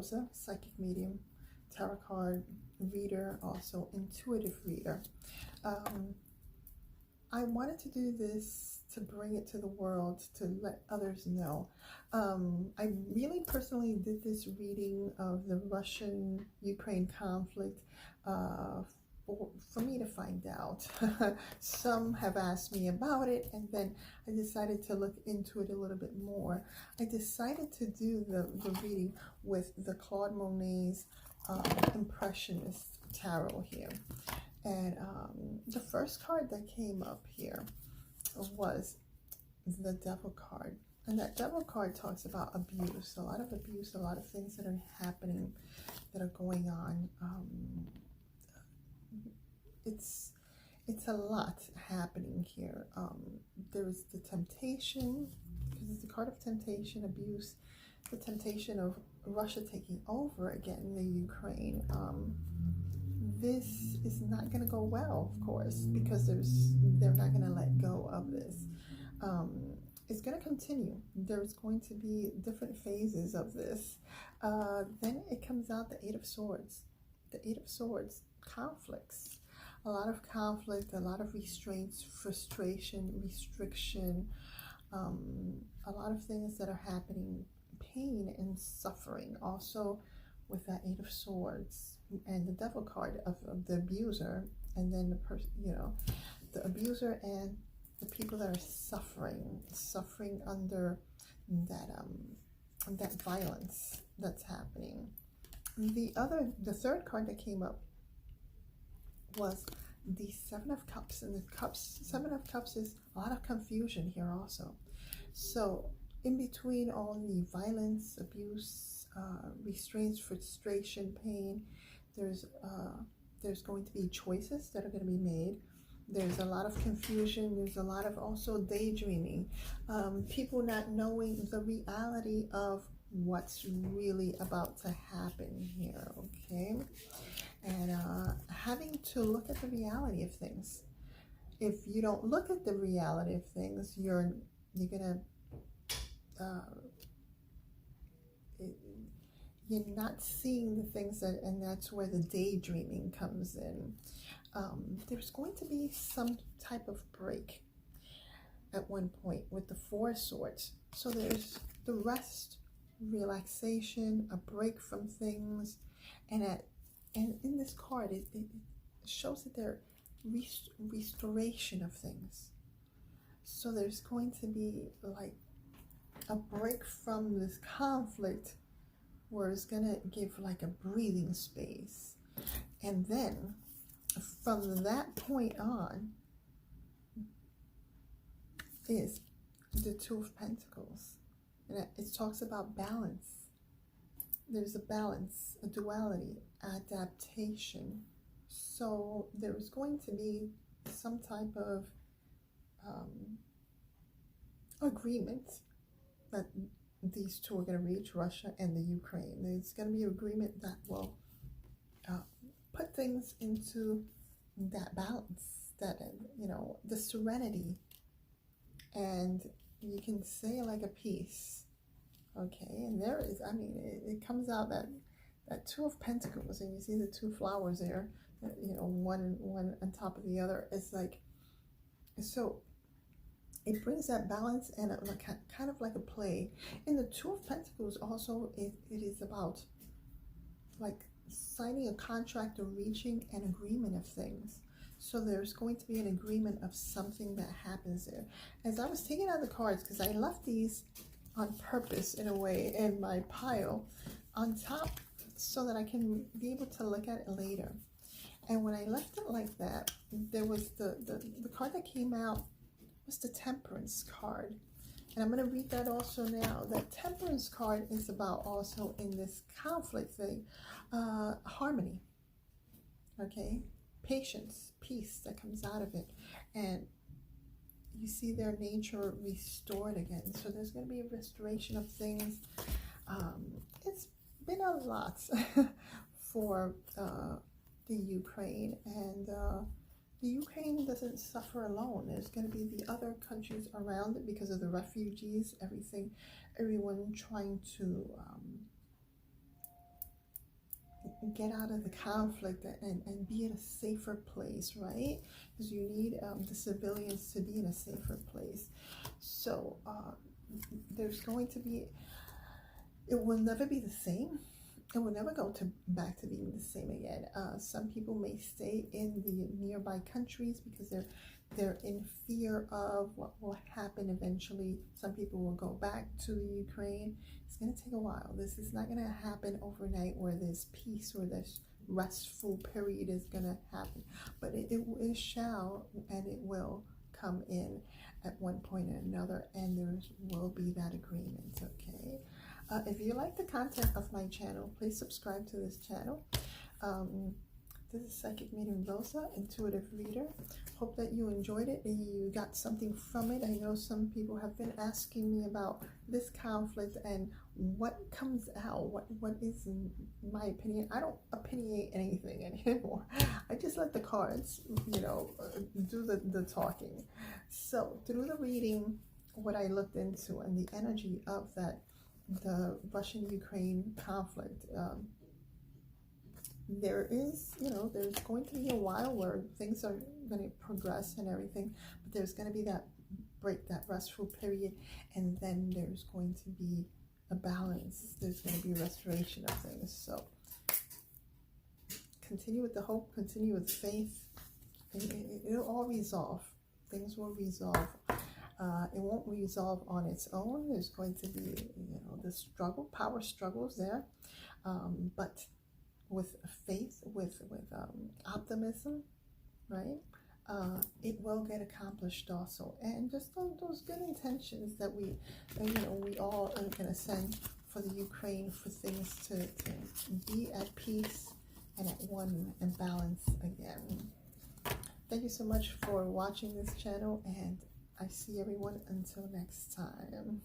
Rosa, psychic medium, tarot card reader, also intuitive reader. I wanted to do this to bring it to the world, to let others know. I really personally did this reading of the Russian-Ukraine conflict for me to find out. Some have asked me about it, and then I decided to look into it a little bit more. I decided to do the reading with the Claude Monet's Impressionist Tarot here. And the first card that came up here was the Devil card. And that Devil card talks about abuse, a lot of abuse, a lot of things that are happening, that are going on. It's a lot happening here. There's the temptation, because it's the card of temptation, abuse, the temptation of Russia taking over again the Ukraine. This is not going to go well, of course, because they're not going to let go of this. It's going to continue. There's going to be different phases of this. Then it comes out the Eight of Swords. The Eight of Swords, conflicts. A lot of conflict, a lot of restraints, frustration, restriction, a lot of things that are happening, pain and suffering. Also with that Eight of Swords and the Devil card of the abuser, and then the person, the abuser and the people that are suffering under that violence that's happening. The third card that came up was the Seven of Cups, and Seven of Cups is a lot of confusion here also. So in between all the violence, abuse, restraints, frustration, pain, there's going to be choices that are going to be made. There's a lot of confusion. There's a lot of also daydreaming. People not knowing the reality of what's really about to happen here, okay? And having to look at the reality of things. If you don't look at the reality of things, you're not seeing the things and that's where the daydreaming comes in. There's going to be some type of break at one point with the Four of Swords. So there's the rest, relaxation, a break from things, and in this card it shows that there restoration of things. So there's going to be like a break from this conflict, where it's going to give like a breathing space. And then from that point on is the Two of Pentacles. And it talks about balance. There's a balance, a duality, adaptation. So there's going to be some type of agreement that these two are going to reach, Russia and the Ukraine. There's going to be an agreement that will put things into that balance, that, the serenity. And you can say like a peace, okay? And there is, it comes out that Two of Pentacles, and you see the two flowers there, one on top of the other. It's like, so it brings that balance and kind of like a play. In the Two of Pentacles also, it is about like signing a contract or reaching an agreement of things. So there's going to be an agreement of something that happens there. As I was taking out the cards, because I left these on purpose in a way in my pile on top so that I can be able to look at it later. And when I left it like that, there was the card that came out was the Temperance card. And I'm going to read that also now. That Temperance card is about also in this conflict thing, harmony, okay? Patience, peace that comes out of it. And you see their nature restored again. So there's going to be a restoration of things. It's been a lot for the Ukraine, and the Ukraine doesn't suffer alone. There's going to be the other countries around it because of the refugees, everyone trying to get out of the conflict and be in a safer place, right? Because you need the civilians to be in a safer place. So there's going to be, it will never be the same. It will never go back to being the same again. Some people may stay in the nearby countries because they're in fear of what will happen eventually. Some people will go back to the Ukraine. It's going to take a while. This is not going to happen overnight where there's peace or this restful period is going to happen. But it shall and it will come in at one point or another, and there will be that agreement, okay? If you like the content of my channel, please subscribe to this channel. This is Psychic Medium Rosa, intuitive reader. Hope that you enjoyed it and you got something from it. I know some people have been asking me about this conflict and what comes out, what is, in my opinion. I don't opinionate anything anymore. I just let the cards, you know, do the talking. So through the reading, what I looked into and the energy of that, the Russian-Ukraine conflict, there is, you know, there's going to be a while where things are going to progress and everything, but there's going to be that break, that restful period, and then there's going to be a balance. There's going to be restoration of things. So continue with the hope, continue with faith. It'll all resolve. Things will resolve. It won't resolve on its own. There's going to be, you know, the struggle, power struggles there, but with faith, with optimism, right? It will get accomplished also. And just those good intentions that we all are going to send for the Ukraine, for things to be at peace and at one and balance again. Thank you so much for watching this channel, and I see everyone until next time.